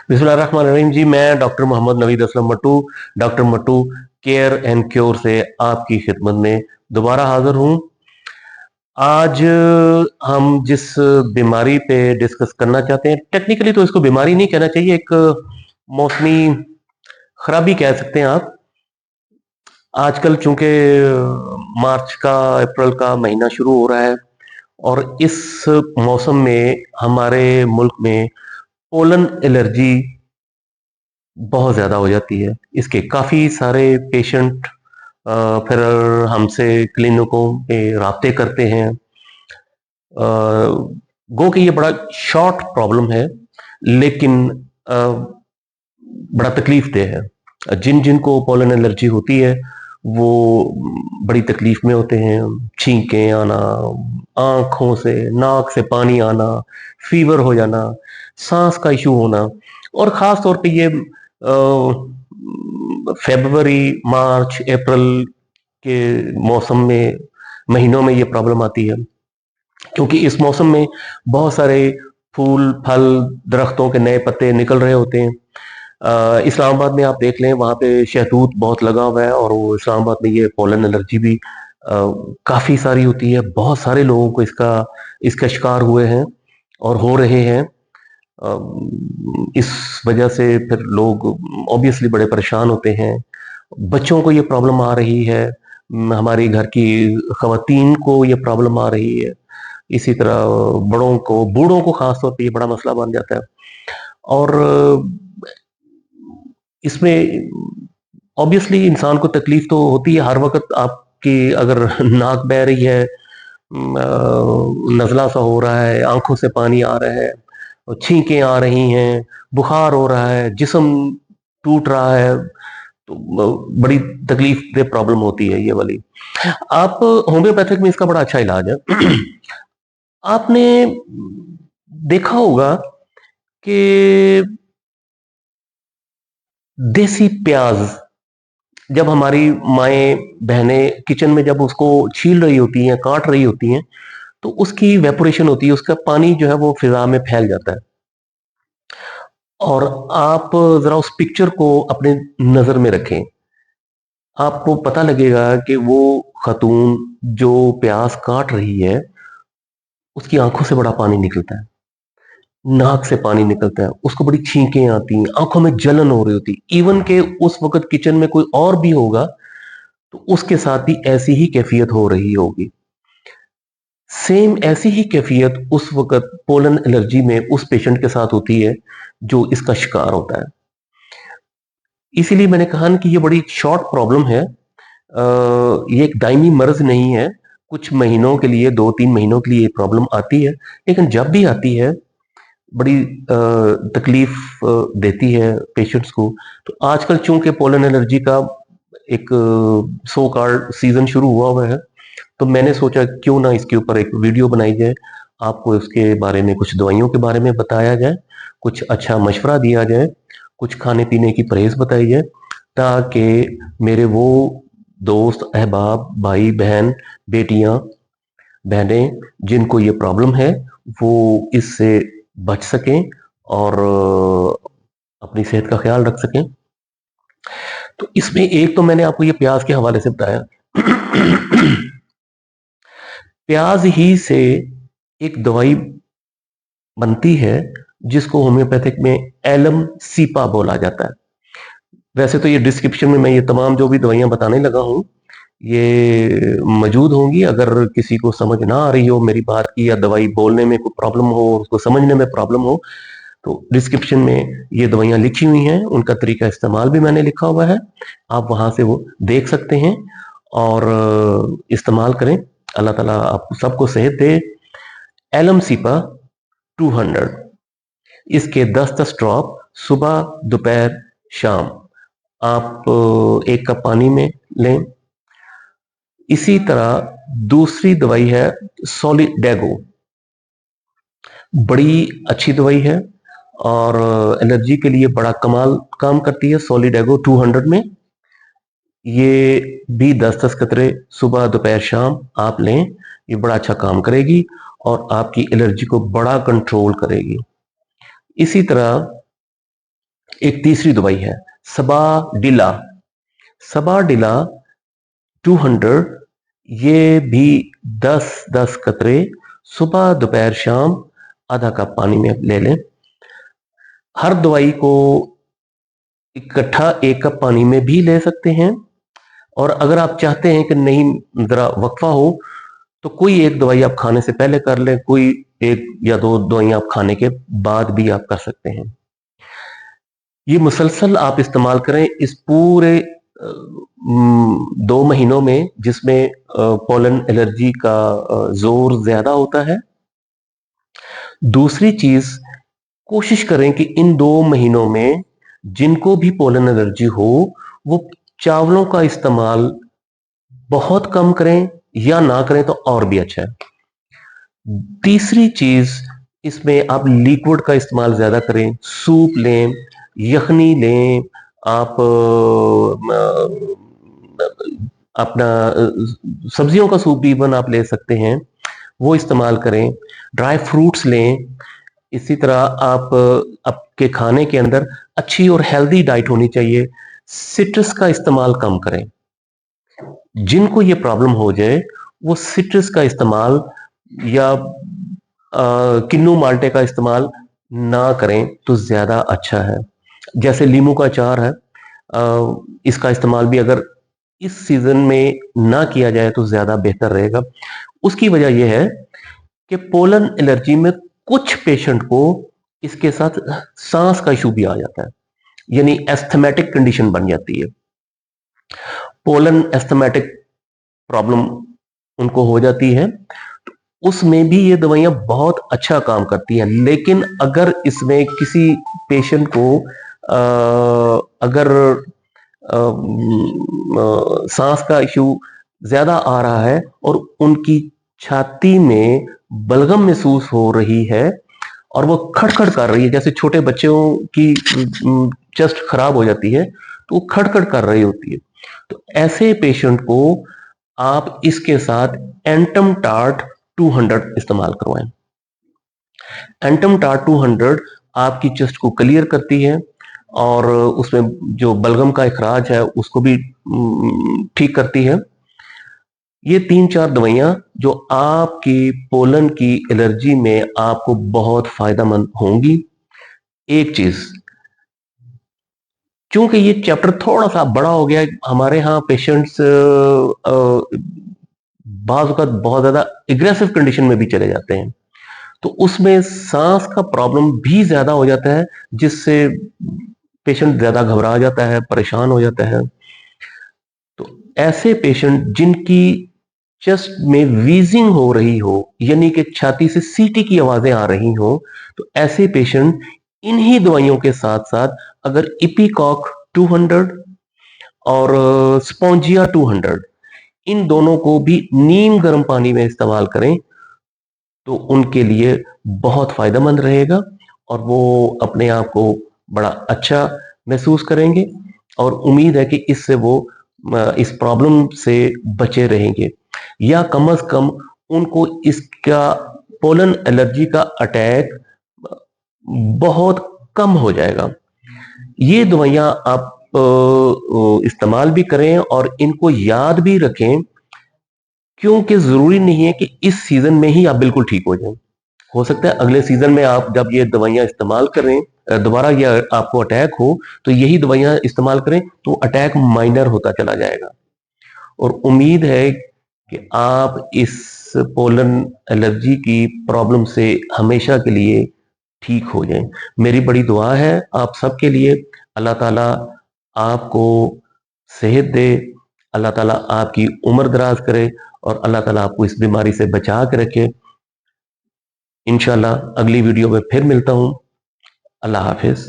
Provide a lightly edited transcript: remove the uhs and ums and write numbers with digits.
बिस्मिल्लाहिर्रहमानिर्रहीम जी। मैं doctor Mohammad Naveed Aslam Mattoo, doctor Mattoo care and cure से आपकी खिदमत में दोबारा हाजिर हूँ। आज हम जिस बीमारी पे डिस्कस करना चाहते हैं, टेक्निकली तो इसको बीमारी नहीं कहना चाहिए, एक मौसमी खराबी कह सकते हैं आप। आजकल चूंकि मार्च का अप्रैल का महीना शुरू हो रहा है और इस मौसम में हमारे मुल्क में पोलन एलर्जी बहुत ज़्यादा हो जाती है। इसके काफ़ी सारे पेशेंट फिर हमसे क्लिनिकों पे राब्ते करते हैं। गो कि ये बड़ा शॉर्ट प्रॉब्लम है, लेकिन बड़ा तकलीफ देह है। जिन जिनको पोलन एलर्जी होती है वो बड़ी तकलीफ में होते हैं। छींकें आना, आंखों से नाक से पानी आना, फीवर हो जाना, सांस का इशू होना, और ख़ास तौर पे ये फरवरी, मार्च, अप्रैल के मौसम में, महीनों में ये प्रॉब्लम आती है, क्योंकि इस मौसम में बहुत सारे फूल, फल, दरख्तों के नए पत्ते निकल रहे होते हैं। इस्लामाबाद में आप देख लें, वहाँ पे शहतूत बहुत लगा हुआ है, और वो इस्लामाबाद में ये पोलन एलर्जी भी काफ़ी सारी होती है। बहुत सारे लोगों को इसका इसका शिकार हुए हैं और हो रहे हैं। इस वजह से फिर लोग ऑब्वियसली बड़े परेशान होते हैं। बच्चों को ये प्रॉब्लम आ रही है, हमारी घर की खवातीन को ये प्रॉब्लम आ रही है, इसी तरह बड़ों को, बूढ़ों को खास तौर पे ये बड़ा मसला बन जाता है। और इसमें ऑब्वियसली इंसान को तकलीफ तो होती है हर वक्त। आपकी अगर नाक बह रही है, नज़ला सा हो रहा है, आंखों से पानी आ रहा है, छींकें आ रही हैं, बुखार हो रहा है, जिस्म टूट रहा है, तो बड़ी तकलीफ दे प्रॉब्लम होती है ये वाली। आप होम्योपैथिक में इसका बड़ा अच्छा इलाज है। आपने देखा होगा कि देसी प्याज, जब हमारी माएँ बहनें किचन में जब उसको छील रही होती हैं, काट रही होती हैं, तो उसकी वेपोरेशन होती है, उसका पानी जो है वो फिजा में फैल जाता है। और आप जरा उस पिक्चर को अपने नजर में रखें, आपको पता लगेगा कि वो खातून जो प्याज काट रही है, उसकी आंखों से बड़ा पानी निकलता है, नाक से पानी निकलता है, उसको बड़ी छींकें आती हैं, आंखों में जलन हो रही होती। इवन के उस वक्त किचन में कोई और भी होगा तो उसके साथ भी ऐसी ही कैफियत हो रही होगी। सेम ऐसी ही कैफियत उस वक्त पोलन एलर्जी में उस पेशेंट के साथ होती है जो इसका शिकार होता है। इसीलिए मैंने कहा कि ये बड़ी शॉर्ट प्रॉब्लम है। ये एक दायमी मर्ज नहीं है। कुछ महीनों के लिए, 2-3 महीनों के लिए ये प्रॉब्लम आती है, लेकिन जब भी आती है बड़ी तकलीफ देती है पेशेंट्स को। तो आजकल चूंकि पोलन एलर्जी का एक सो कॉल्ड सीजन शुरू हुआ है, तो मैंने सोचा क्यों ना इसके ऊपर एक वीडियो बनाई जाए, आपको इसके बारे में, कुछ दवाइयों के बारे में बताया जाए, कुछ अच्छा मशवरा दिया जाए, कुछ खाने पीने की परहेज बताई जाए, ताकि मेरे वो दोस्त, अहबाब, भाई बहन, बेटियां, बहनें जिनको ये प्रॉब्लम है वो इससे बच सकें और अपनी सेहत का ख्याल रख सकें। तो इसमें एक तो मैंने आपको ये प्याज के हवाले से बताया। प्याज ही से एक दवाई बनती है जिसको होम्योपैथिक में एलम सीपा बोला जाता है। वैसे तो ये डिस्क्रिप्शन में मैं ये तमाम जो भी दवाइयां बताने लगा हूं ये मौजूद होंगी। अगर किसी को समझ ना आ रही हो मेरी बात की, या दवाई बोलने में कोई प्रॉब्लम हो, उसको समझने में प्रॉब्लम हो, तो डिस्क्रिप्शन में ये दवाइयां लिखी हुई हैं, उनका तरीका इस्तेमाल भी मैंने लिखा हुआ है, आप वहां से वो देख सकते हैं और इस्तेमाल करें। अल्लाह ताला आप सबको सेहत दे। एलम सीपा 200, इसके 10-10 ड्रॉप सुबह, दोपहर, शाम आप एक कप पानी में लें। इसी तरह दूसरी दवाई है सॉलिडेगो, बड़ी अच्छी दवाई है और एलर्जी के लिए बड़ा कमाल काम करती है। सॉलिडेगो 200 में ये भी 10-10 कतरे सुबह, दोपहर, शाम आप लें, ये बड़ा अच्छा काम करेगी और आपकी एलर्जी को बड़ा कंट्रोल करेगी। इसी तरह एक तीसरी दवाई है सबाडिला। सबाडिला 200, ये भी 10-10 कतरे सुबह दोपहर शाम आधा कप पानी में ले लें। हर दवाई को इकट्ठा 1 कप पानी में भी ले सकते हैं, और अगर आप चाहते हैं कि नहीं जरा वक्फा हो, तो कोई एक दवाई आप खाने से पहले कर लें, कोई एक या दो दवाइयां आप खाने के बाद भी आप कर सकते हैं। ये मुसलसल आप इस्तेमाल करें इस पूरे 2 महीनों में, जिसमें पोलन एलर्जी का जोर ज्यादा होता है। दूसरी चीज, कोशिश करें कि इन 2 महीनों में जिनको भी पोलन एलर्जी हो, वो चावलों का इस्तेमाल बहुत कम करें, या ना करें तो और भी अच्छा है। तीसरी चीज, इसमें आप लिक्विड का इस्तेमाल ज्यादा करें, सूप लें, यखनी लें, आप अपना सब्जियों का सूप भी इवन आप ले सकते हैं, वो इस्तेमाल करें। ड्राई फ्रूट्स लें। इसी तरह आप आपके खाने के अंदर अच्छी और हेल्दी डाइट होनी चाहिए। सिट्रस का इस्तेमाल कम करें। जिनको ये प्रॉब्लम हो जाए वो सिट्रस का इस्तेमाल या किन्नू माल्टे का इस्तेमाल ना करें तो ज्यादा अच्छा है। जैसे लीमू का अचार है, इसका इस्तेमाल भी अगर इस सीजन में ना किया जाए तो ज्यादा बेहतर रहेगा। उसकी वजह यह है कि पोलन एलर्जी में कुछ पेशेंट को इसके साथ सांस का इशू भी आ जाता है, यानी एस्थमेटिक कंडीशन बन जाती है। पोलन एस्थमेटिक प्रॉब्लम उनको हो जाती है, तो उसमें भी ये दवाइयां बहुत अच्छा काम करती हैं। लेकिन अगर इसमें किसी पेशेंट को अगर सांस का इशू ज्यादा आ रहा है और उनकी छाती में बलगम महसूस हो रही है और वो खड़खड़ कर रही है, जैसे छोटे बच्चों की चेस्ट खराब हो जाती है तो वो खड़खड़ कर रही होती है, तो ऐसे पेशेंट को आप इसके साथ एंटम टार्ट 200 इस्तेमाल करवाएं। एंटम टार्ट 200 आपकी चेस्ट को क्लियर करती है और उसमें जो बलगम का इखराज है उसको भी ठीक करती है। ये 3-4 दवाइयां जो आपकी पोलन की एलर्जी में आपको बहुत फायदेमंद होंगी। एक चीज, क्योंकि ये चैप्टर थोड़ा सा बड़ा हो गया है, हमारे यहाँ पेशेंट्स बाज़ औक़ात बहुत ज्यादा एग्रेसिव कंडीशन में भी चले जाते हैं, तो उसमें सांस का प्रॉब्लम भी ज्यादा हो जाता है, जिससे पेशेंट ज्यादा घबरा जाता है, परेशान हो जाता है। तो ऐसे पेशेंट जिनकी चेस्ट में वीजिंग हो रही हो, यानी कि छाती से सीटी की आवाजें आ रही हो, तो ऐसे पेशेंट इन्हीं दवाइयों के साथ साथ अगर इपिकॉक 200 और स्पॉन्जिया 200, इन दोनों को भी नीम गर्म पानी में इस्तेमाल करें तो उनके लिए बहुत फायदेमंद रहेगा और वो अपने आप को बड़ा अच्छा महसूस करेंगे और उम्मीद है कि इससे वो इस प्रॉब्लम से बचे रहेंगे, या कम से कम उनको इसका पोलन एलर्जी का अटैक बहुत कम हो जाएगा। ये दवाइयां आप इस्तेमाल भी करें और इनको याद भी रखें, क्योंकि जरूरी नहीं है कि इस सीजन में ही आप बिल्कुल ठीक हो जाएं। हो सकता है अगले सीजन में आप जब ये दवाइयां इस्तेमाल करें, दोबारा ये आपको अटैक हो, तो यही दवाइयां इस्तेमाल करें तो अटैक माइनर होता चला जाएगा। और उम्मीद है कि आप इस पोलन एलर्जी की प्रॉब्लम से हमेशा के लिए ठीक हो जाएं। मेरी बड़ी दुआ है आप सबके लिए, अल्लाह ताला आपको सेहत दे, अल्लाह ताला आपकी उम्र दराज करे और अल्लाह ताला आपको इस बीमारी से बचा के रखे। इंशाल्लाह अगली वीडियो में फिर मिलता हूं। अल्लाह हाफिज।